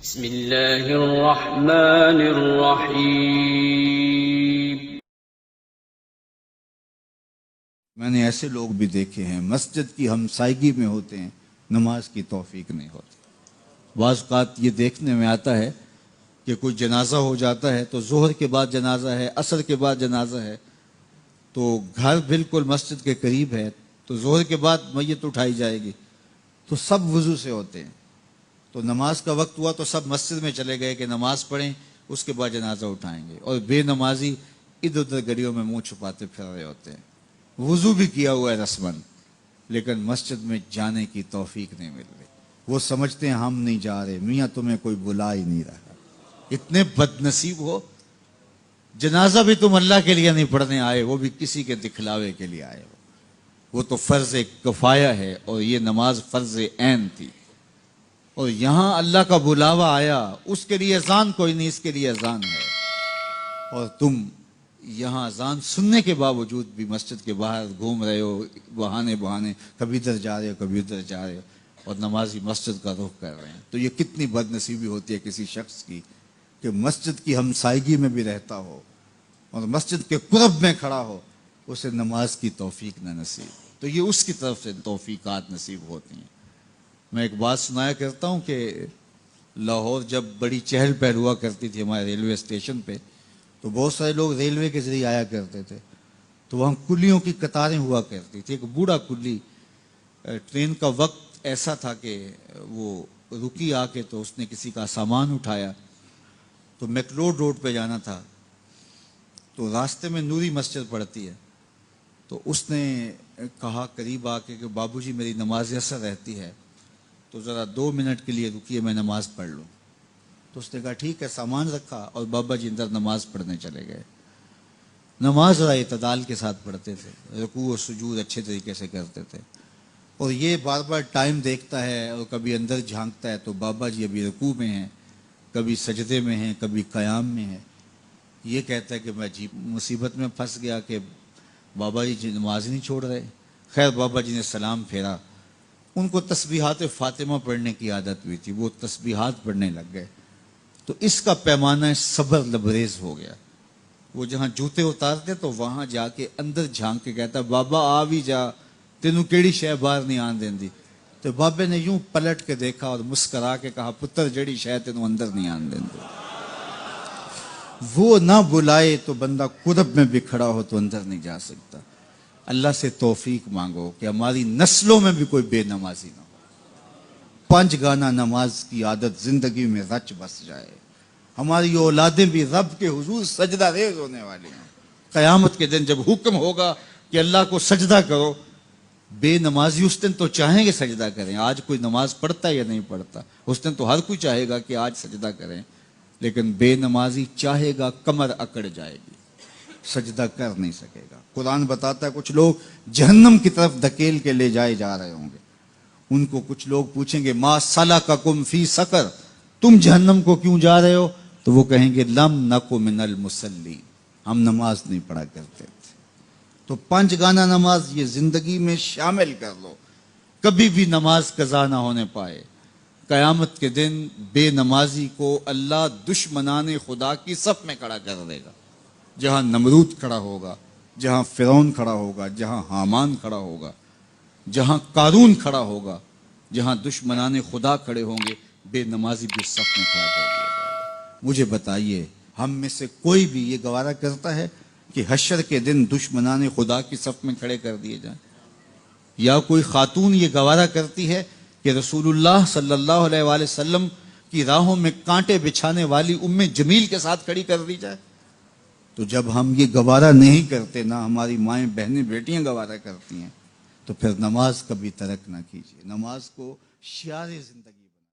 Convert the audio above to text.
بسم اللہ الرحمن الرحیم۔ میں نے ایسے لوگ بھی دیکھے ہیں مسجد کی ہمسائیگی میں ہوتے ہیں، نماز کی توفیق نہیں ہوتی۔ بعض اوقات یہ دیکھنے میں آتا ہے کہ کوئی جنازہ ہو جاتا ہے تو ظہر کے بعد جنازہ ہے، عصر کے بعد جنازہ ہے، تو گھر بالکل مسجد کے قریب ہے، تو ظہر کے بعد میت اٹھائی جائے گی، تو سب وضو سے ہوتے ہیں، تو نماز کا وقت ہوا تو سب مسجد میں چلے گئے کہ نماز پڑھیں، اس کے بعد جنازہ اٹھائیں گے، اور بے نمازی ادھر ادھر گلیوں میں منہ چھپاتے پھر رہے ہوتے ہیں۔ وضو بھی کیا ہوا ہے رسماً، لیکن مسجد میں جانے کی توفیق نہیں مل رہی۔ وہ سمجھتے ہیں ہم نہیں جا رہے، میاں تمہیں کوئی بلا ہی نہیں رہا۔ اتنے بد نصیب ہو، جنازہ بھی تم اللہ کے لیے نہیں پڑھنے آئے، وہ بھی کسی کے دکھلاوے کے لیے آئے ہو۔ وہ تو فرض کفایہ ہے اور یہ نماز فرض عین تھی، اور یہاں اللہ کا بلاوا آیا، اس کے لیے اذان کوئی نہیں، اس کے لیے اذان ہے، اور تم یہاں اذان سننے کے باوجود بھی مسجد کے باہر گھوم رہے ہو، بہانے کبھی ادھر جا رہے ہو کبھی ادھر جا رہے ہو، اور نمازی مسجد کا رخ کر رہے ہیں۔ تو یہ کتنی بد نصیبی ہوتی ہے کسی شخص کی کہ مسجد کی ہمسائیگی میں بھی رہتا ہو اور مسجد کے قرب میں کھڑا ہو، اسے نماز کی توفیق نہ نصیب۔ تو یہ اس کی طرف سے توفیقات نصیب ہوتی ہیں۔ میں ایک بات سنایا کرتا ہوں کہ لاہور جب بڑی چہل پہل ہوا کرتی تھی ہمارے ریلوے اسٹیشن پہ، تو بہت سارے لوگ ریلوے کے ذریعے آیا کرتے تھے، تو وہاں کلیوں کی قطاریں ہوا کرتی تھی۔ ایک بوڑھا کلی، ٹرین کا وقت ایسا تھا کہ وہ رکی آ کے، تو اس نے کسی کا سامان اٹھایا، تو میکلوڈ روڈ پہ جانا تھا، تو راستے میں نوری مسجد پڑتی ہے، تو اس نے کہا قریب آ کے کہ بابو جی میری نماز عصر رہتی ہے، تو ذرا 2 منٹ کے لیے رکیے، میں نماز پڑھ لوں۔ تو اس نے کہا ٹھیک ہے، سامان رکھا اور بابا جی اندر نماز پڑھنے چلے گئے۔ نماز ذرا اعتدال کے ساتھ پڑھتے تھے، رکوع و سجود اچھے طریقے سے کرتے تھے، اور یہ بار بار ٹائم دیکھتا ہے اور کبھی اندر جھانکتا ہے، تو بابا جی ابھی رکوع میں ہیں، کبھی سجدے میں ہیں، کبھی قیام میں ہیں۔ یہ کہتا ہے کہ میں عجیب مصیبت میں پھنس گیا کہ بابا جی نماز نہیں چھوڑ رہے۔ خیر بابا جی نے سلام پھیرا، ان کو تسبیحات فاطمہ پڑھنے کی عادت ہوئی تھی، وہ تسبیحات پڑھنے لگ گئے، تو اس کا پیمانہ صبر لبریز ہو گیا۔ وہ جہاں جوتے اتارتے تو وہاں جا کے اندر جھانک کے کہتا بابا آ بھی جا، تینوں کیڑی شے باہر نہیں آن دیندی۔ تو بابے نے یوں پلٹ کے دیکھا اور مسکرا کے کہا پتر جڑی شے تینوں اندر نہیں آن دیندی۔ وہ نہ بلائے تو بندہ قرب میں بھی کھڑا ہو تو اندر نہیں جا سکتا۔ اللہ سے توفیق مانگو کہ ہماری نسلوں میں بھی کوئی بے نمازی نہ ہو، 5 گانا نماز کی عادت زندگی میں رچ بس جائے، ہماری اولادیں بھی رب کے حضور سجدہ ریز ہونے والی ہیں۔ قیامت کے دن جب حکم ہوگا کہ اللہ کو سجدہ کرو، بے نمازی اس دن تو چاہیں گے سجدہ کریں، آج کوئی نماز پڑھتا یا نہیں پڑھتا، اس دن تو ہر کوئی چاہے گا کہ آج سجدہ کریں، لیکن بے نمازی چاہے گا کمر اکڑ جائے گی، سجدہ کر نہیں سکے گا۔ قرآن بتاتا ہے کچھ لوگ جہنم کی طرف دھکیل کے لے جائے جا رہے ہوں گے، ان کو کچھ لوگ پوچھیں گے ما سلککم فی سقر، تم جہنم کو کیوں جا رہے ہو؟ تو وہ کہیں گے لم نک من المصلین، ہم نماز نہیں پڑھا کرتے تھے۔ تو 5 گانا نماز یہ زندگی میں شامل کر لو، کبھی بھی نماز قضا نہ ہونے پائے۔ قیامت کے دن بے نمازی کو اللہ دشمنان خدا کی صف میں کھڑا کر دے گا، جہاں نمرود کھڑا ہوگا، جہاں فرعون کھڑا ہوگا، جہاں حامان کھڑا ہوگا، جہاں قارون کھڑا ہوگا، جہاں دشمنان خدا کھڑے ہوں گے، بے نمازی بھی صف میں کھڑا کر دیا جائے گا۔ مجھے بتائیے ہم میں سے کوئی بھی یہ گوارہ کرتا ہے کہ حشر کے دن دشمنان خدا کی صف میں کھڑے کر دیے جائیں؟ یا کوئی خاتون یہ گوارہ کرتی ہے کہ رسول اللہ صلی اللہ علیہ وآلہ وسلم کی راہوں میں کانٹے بچھانے والی ام جمیل کے ساتھ کھڑی کر دی جائے؟ تو جب ہم یہ گوارہ نہیں کرتے، نہ ہماری مائیں بہنیں بیٹیاں گوارہ کرتی ہیں، تو پھر نماز کبھی ترک نہ کیجیے، نماز کو شعار زندگی